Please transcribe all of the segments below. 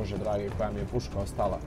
Bože dragi, koja mi je puška ostala.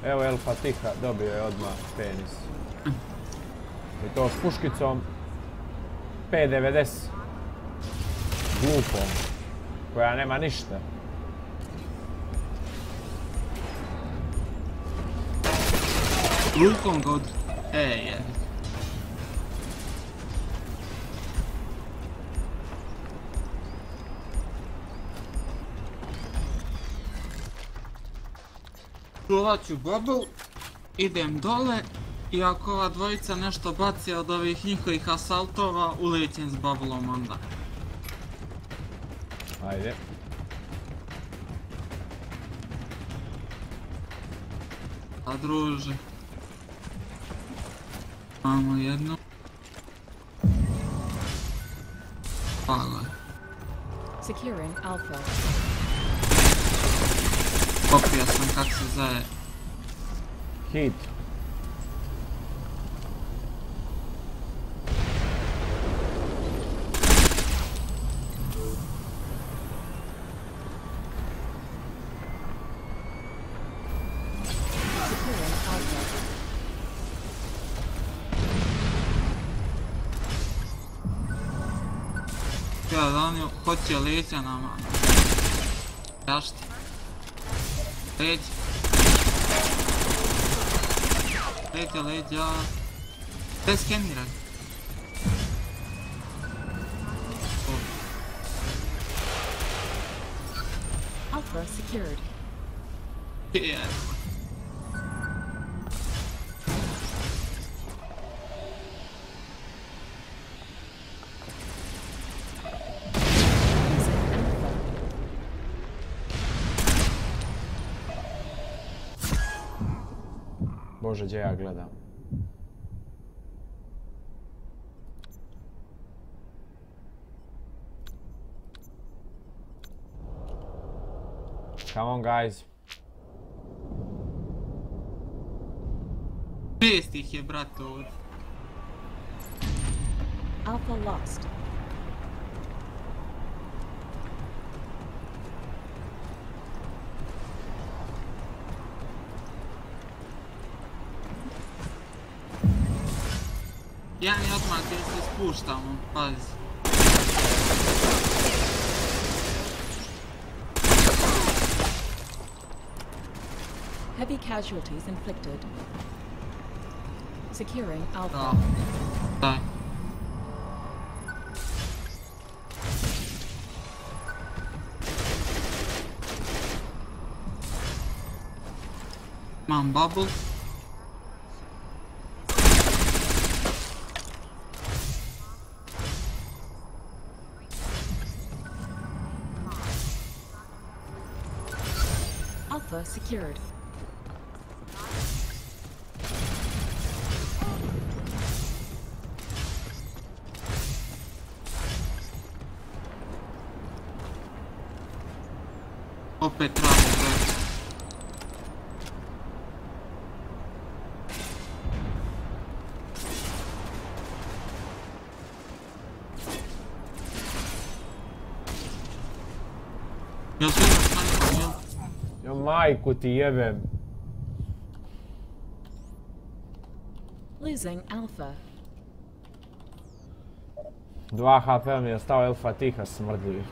Evo El Fatiha, dobio je odmah penis. I to s puškicom P90. Glupom. Koja nema ništa. Rukom ga od... je. Čuvat ću bubble, idem dole i ako ova dvojica nešto baci od ovih njihovih asaltova, ulećem s bubblom onda. Ajde. A druže. Imamo jednu. Hvala. Securing Alpha. Popio sam kak se zove. Hit. Ja, da oni hoće leća nama. Zašto? Leđa. Leđa. Te skeniraj. Alpha secured. Yeah. Bože, gdje ja gledam? Come on, guys. 6 ih je, brate, ovdje. Alpha lost. Jedan je odmah gdje se spuštamo, pazi. Heavy casualties inflicted. Securing Alpha. Da. Daj. Imam bubble. Alpha secured. Opet radi, brate. Jel se imaš najbolj, jel? Jo, majku ti jebem. Losing Alpha. 2 HP mi je stao El Fatiha smrdljivi.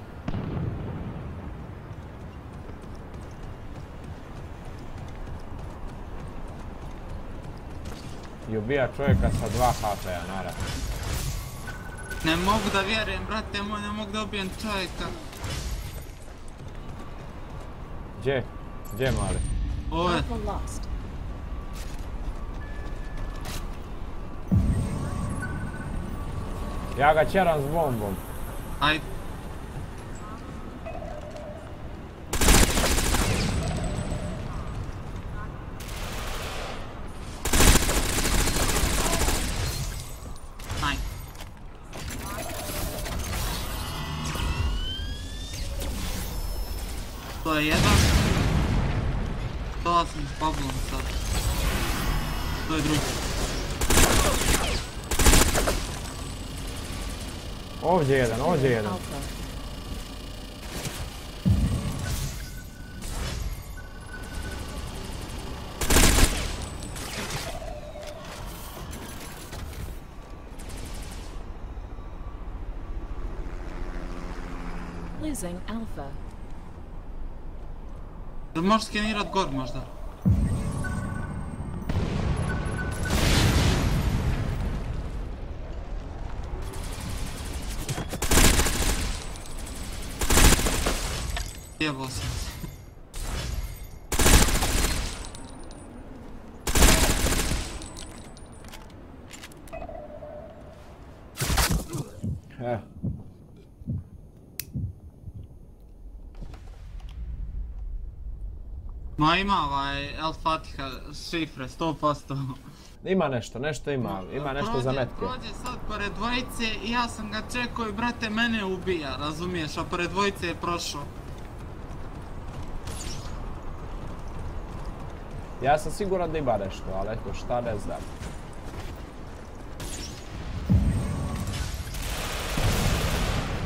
I ubija čovjeka sa 2 HP-a, naravno. Ne mogu da vjerujem, brate moj, ne mogu da ubijem čovjeka. Gdje? Gdje, mali? Ove. Alpha lost. Ja ga čeram s bombom. Ajde. To je jedan. Dolazim s Bubblom sad. To je drugi. Ovdje jedan, ovdje jedan. Alpha. Losing Alpha. Jel možeš skenirat gor možda? Jebao sam se. Ma ima El Fatiha šifre, 100%. Ima nešto, nešto ima nešto za metke. Prođe sad pored dvojice i ja sam ga čekao i brate mene ubija, razumiješ, a pored dvojice je prošao. Ja sam siguran da ima nešto, ali eto šta ne znam.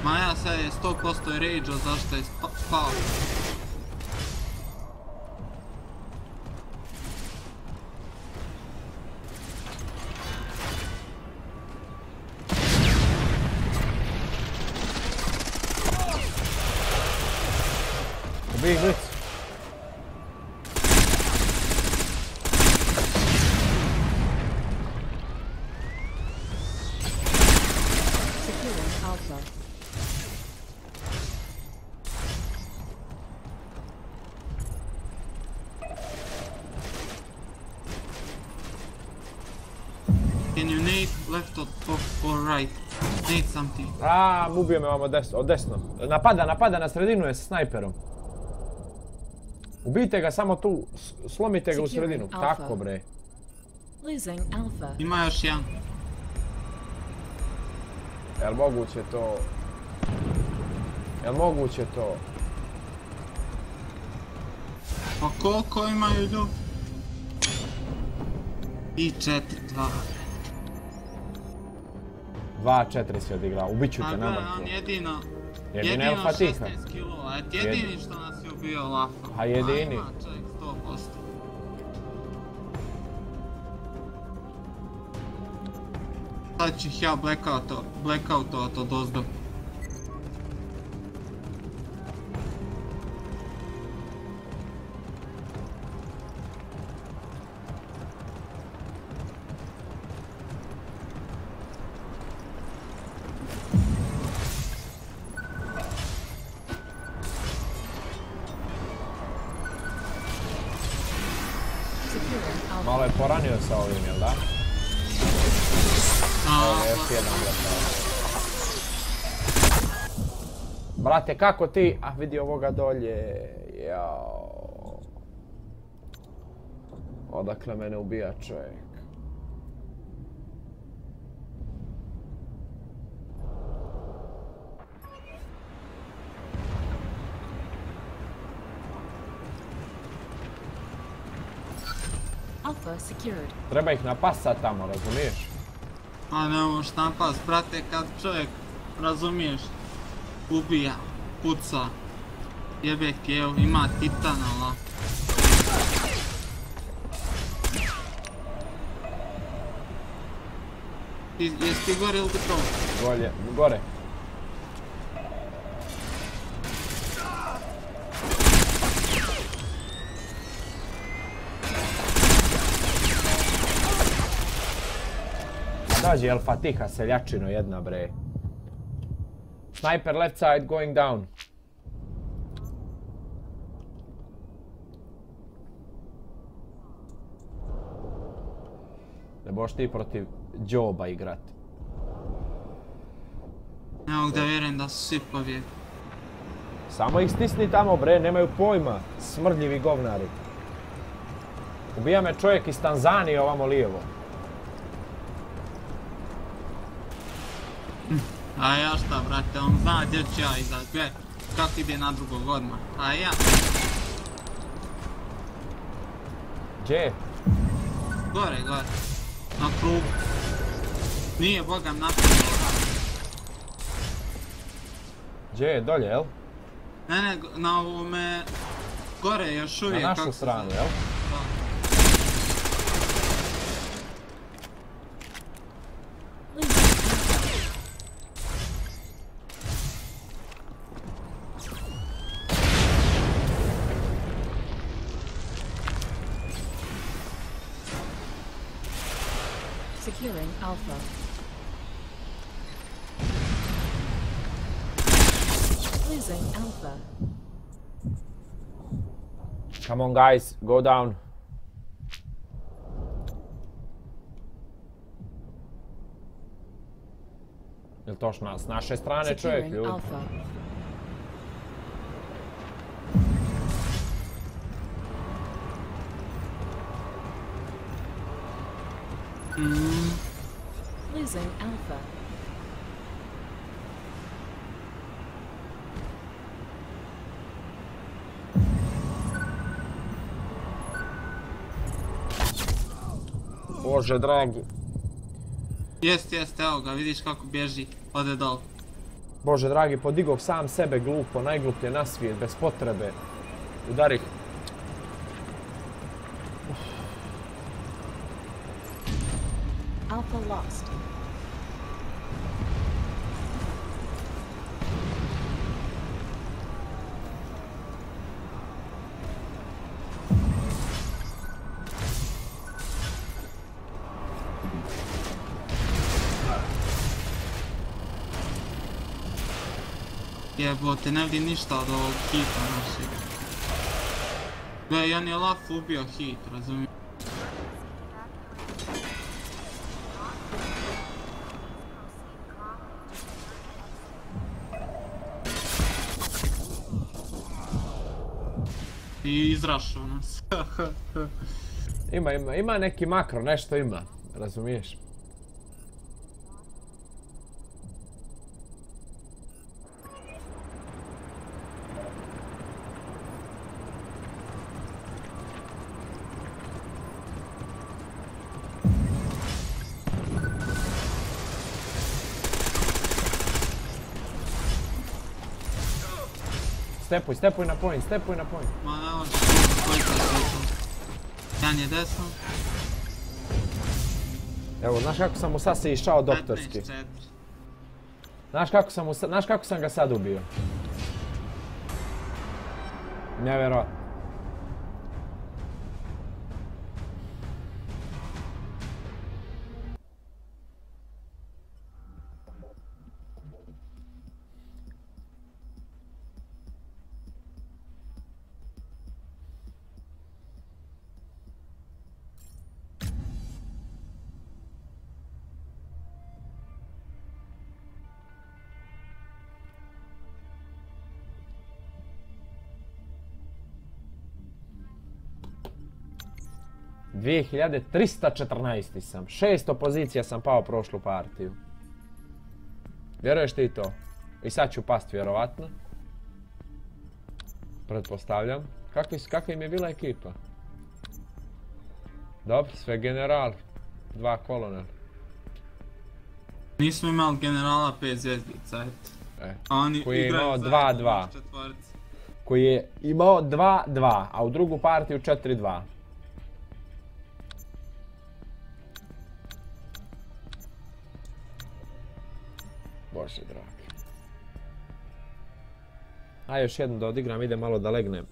Ma ja sad je 100% rage-o zašto je spao. Ubij blic. Securing Alpha. Can you nade left or right? Nade something. Ubio me ovamo od desno. Napada na sredinu je sa snajperom. Ubijte ga samo tu, slomite ga u sredinu. Tako bre. Losing Alpha. Ima još jedan. Jel moguće to? Jel moguće to? Pa koliko imaju ljudi? I 4-2. 2-4 si odigrao, ubit ću te na mrtvo. On jedino El Fatiha. 16 kilova, jedini što nas je ubio Lafa. A jedini. Ima čovjek 100%. Sad ću ih ja blackoutovat od ozdo. Malo je poranio sa ovim, jel da? Ovo je još jedan, brate. Brate, kako ti? Vidi ovoga dolje. Jao. Odakle mene ubija čovjek. Alpha secured. Treba ih napasat tamo, razumiješ? A ne možeš napast, brate, kad čovjek, razumiješ, ubija, puca, jebe kev, ima titana, la. Jesi ti gore ili gotovo? Gore. Dođi El Fatiha, seljačino jedna bre. Sniper left side going down. Ne boš ti protiv Joba igrat. Ne mogu da vjerujem da su svi pobjegli. Samo ih stisni tamo bre, nemaju pojma. Smrdljivi govnari. Ubija me čovjek iz Tanzanije ovamo lijevo. A ja šta, brate, on zna gdje ću ja izaći, gdje? kako ide na drugog odmah. A ja, Gdje je? gore. Na krugu. Nije bogam napravio. Gdje je? Dolje, jel? Ne, na ovome... Gore još Na uvijek. našu kako se stranu, zove. jel? Da. Securing Alpha. Losing Alpha. Come on guys, go down. Jel to s naše strane čovjek, Securing ljudi? Alpha. Losing Alpha. Bože dragi. Jest, evo ga, vidiš kako bježi, ode dol. Bože dragi, podigao sam sebe glupo, najgluplje na svijet, bez potrebe. Udarih. Alpha lost. Jebote, ne vidim ništa od ovog hita našeg. Gle, on je laf ubio hit, razumijem. I izrašao nas. Ima neki makro, nešto ima, razumiješ? Stepuj na point. Ma ne može, koji to je. Jedan je desno. Evo, znaš kako sam mu sad se išao doktorski? 15-4. Znaš kako sam ga sad ubio? Nevjerojatno. – 2314 sam, 600 pozicija sam pao prošlu partiju. Vjeruješ ti to? I sad ću past vjerovatno. Pretpostavljam. Kakva im je bila ekipa? Dobro, sve general. 2 kolonel. Nismo imali generala 5 zvjezdica, eto. A oni Koji je igraju imao zajedno 2-2. u četvorci. Koji je imao 2-2, a u drugu partiju 4-2. Bože dragi. A još jednu da odigram, ide malo da legnem.